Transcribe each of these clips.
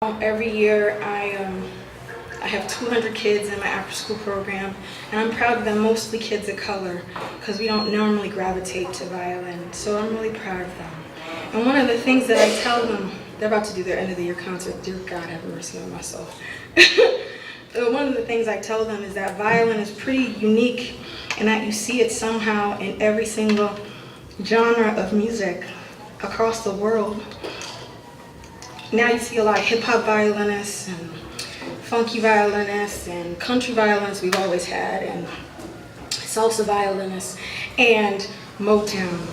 Every year I have 200 kids in my after-school program, and I'm proud of them, mostly kids of color, because we don't normally gravitate to violin, so I'm really proud of them. And one of the things that I tell them, they're about to do their end of the year concert, dear God have mercy on my soul. One of the things I tell them is that violin is pretty unique and that you see it somehow in every single genre of music across the world. Now you see a lot of hip-hop violinists and funky violinists and country violinists we've always had, and salsa violinists and Motown.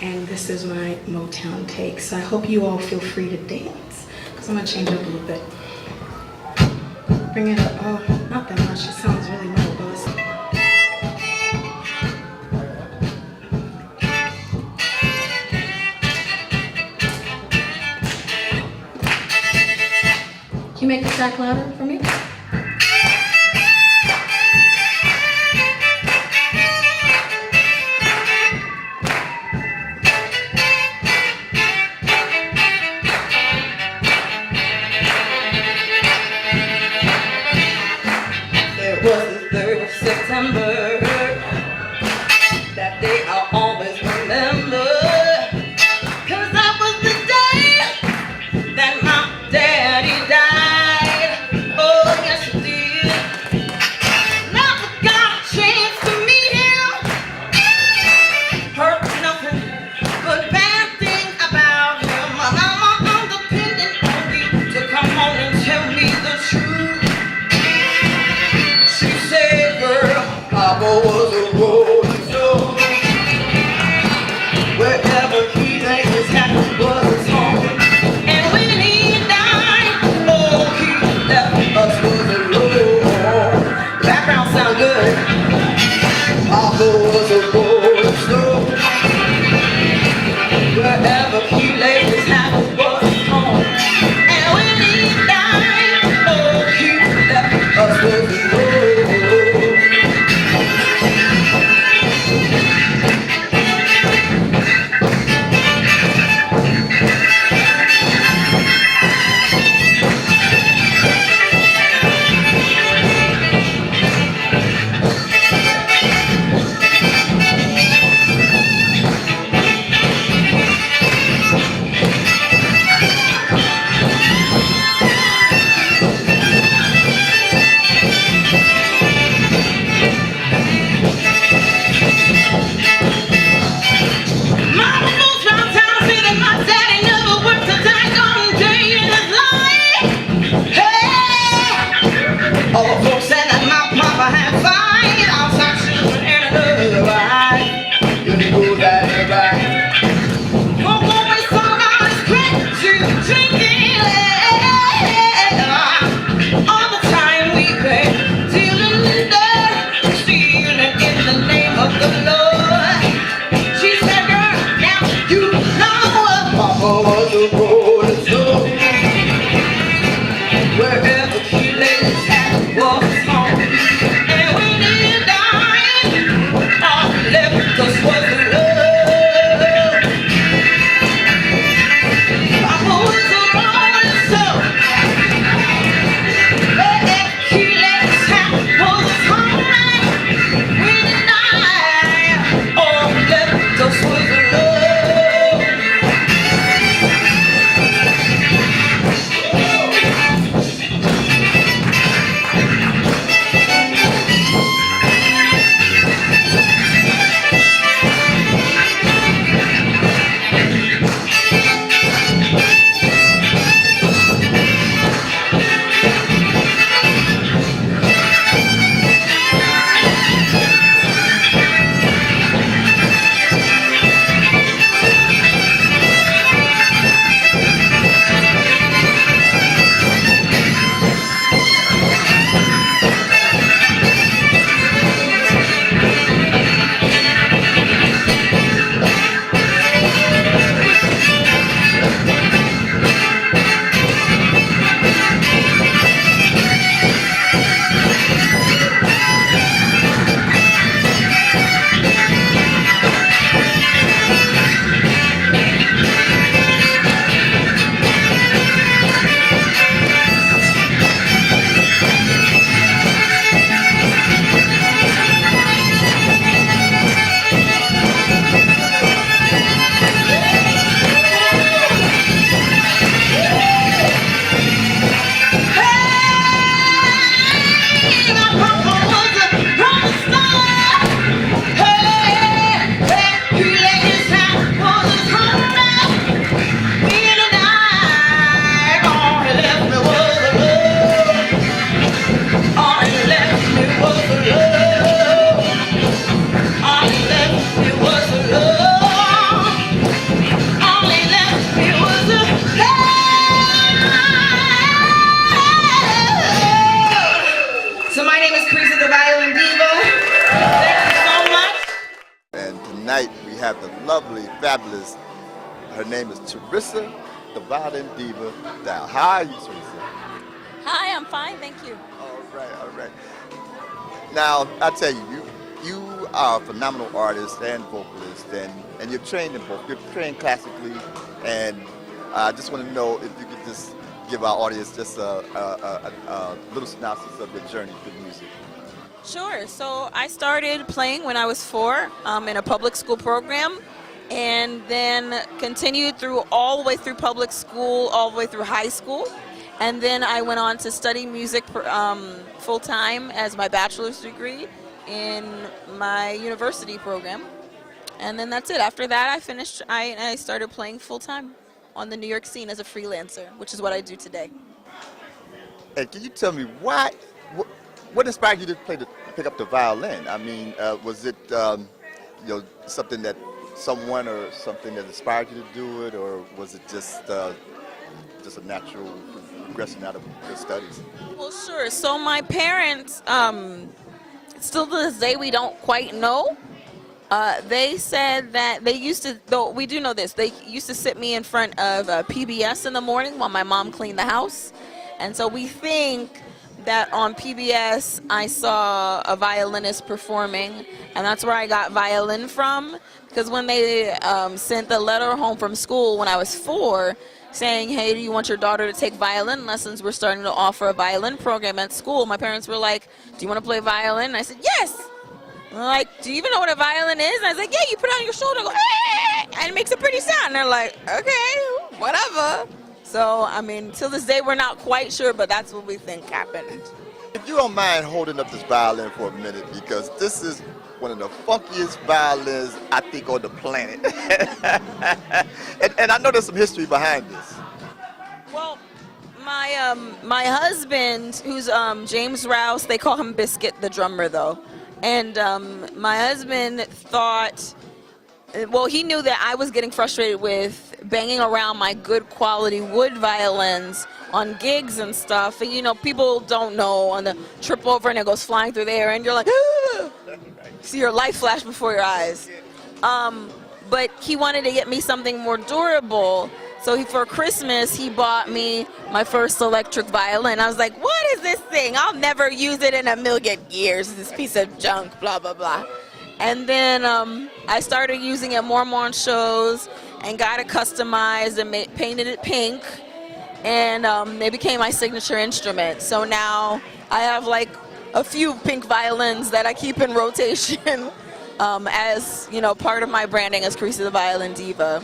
And this is my Motown take. So I hope you all feel free to dance, because I'm going to change it up a little bit. Bring it up. Oh, not that much. It sounds really low, but listen. Can you make the track louder for me? It was the 3rd of September. That day I'll always remember. Cause that was the day that my daddy died. Oh, yes he did. Never got a chance to meet him. Heard nothing but bad things about him. Now I'm dependent on you to come on and tell me the truth. She said, girl, I fabulous. Her name is Charisa The Violin Diva. Now, how are you, Charisa? Hi, I'm fine, thank you. All right, all right. Now, I tell you, you are a phenomenal artist and vocalist, and you're trained in both. You're trained classically, and I just want to know if you could just give our audience just a little synopsis of your journey through music. Sure. So I started playing when I was 4 in a public school program, and then continued through all the way through public school, all the way through high school. And then I went on to study music full-time as my bachelor's degree in my university program. And then that's it. After that, I finished. I started playing full-time on the New York scene as a freelancer, which is what I do today. And can you tell me why? What inspired you to pick up the violin? I mean, was it something that someone or something that inspired you to do it, or was it just a natural progression out of your studies? Well, sure. So my parents, still to this day, we don't quite know. They said that they used to, though we do know this, they used to sit me in front of PBS in the morning while my mom cleaned the house. And so we think that on PBS I saw a violinist performing, and that's where I got violin from. Because when they sent the letter home from school when I was 4, saying, hey, do you want your daughter to take violin lessons? We're starting to offer a violin program at school. My parents were like, do you want to play violin? And I said, yes. And they're like, do you even know what a violin is? And I was like, yeah, you put it on your shoulder, go, hey, and it makes a pretty sound. And they're like, okay, whatever. So, I mean, till this day, we're not quite sure, but that's what we think happened. If you don't mind holding up this violin for a minute, because this is one of the funkiest violins I think on the planet. and I know there's some history behind this. Well, my husband, who's James Rouse, they call him Biscuit, the drummer, though. And my husband thought, well, he knew that I was getting frustrated with banging around my good quality wood violins on gigs and stuff. And, you know, people don't know, on the trip over and it goes flying through the air and you're like, ah! See your life flash before your eyes. But he wanted to get me something more durable. So for Christmas, he bought me my first electric violin. I was like, what is this thing? I'll never use it in a million years. This piece of junk, blah, blah, blah. And then I started using it more and more on shows and got it customized and painted it pink. And it became my signature instrument. So now I have like a few pink violins that I keep in rotation as, you know, part of my branding as Charisa the Violin Diva.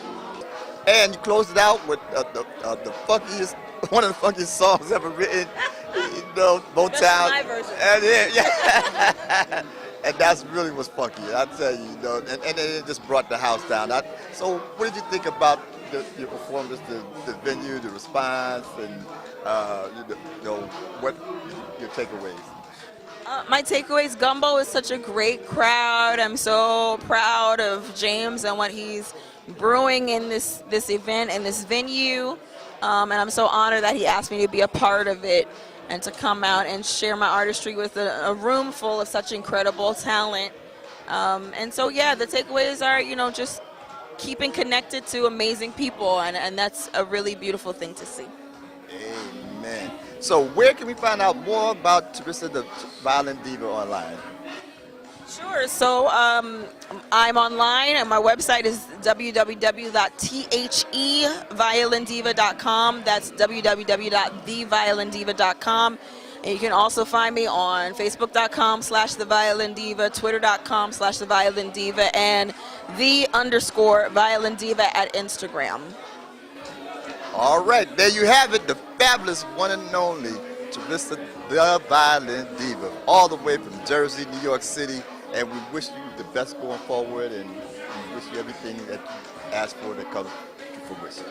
And you closed it out with the funkiest, one of the funkiest songs ever written, you know, Motown. That's my version. And yeah. And that's really what's funky, I tell you, you know, and it just brought the house down. So what did you think about your performance, the venue, the response, and you know, what your takeaways? My takeaways, Gumbo is such a great crowd. I'm so proud of James and what he's brewing in this event and this venue. And I'm so honored that he asked me to be a part of it and to come out and share my artistry with a room full of such incredible talent. And so, yeah, the takeaways are, you know, just keeping connected to amazing people, and that's a really beautiful thing to see. Amen. So where can we find out more about Charisa the Violin Diva online? Sure. So I'm online, and my website is www.theviolindiva.com. That's www.theviolindiva.com. And you can also find me on Facebook.com/TheViolinDiva, Twitter.com/TheViolinDiva, and _Violin Diva at Instagram. All right, there you have it, the fabulous one and only Charisa the Violin Diva, all the way from Jersey, New York City. And we wish you the best going forward, and we wish you everything that you ask for to come to fruition.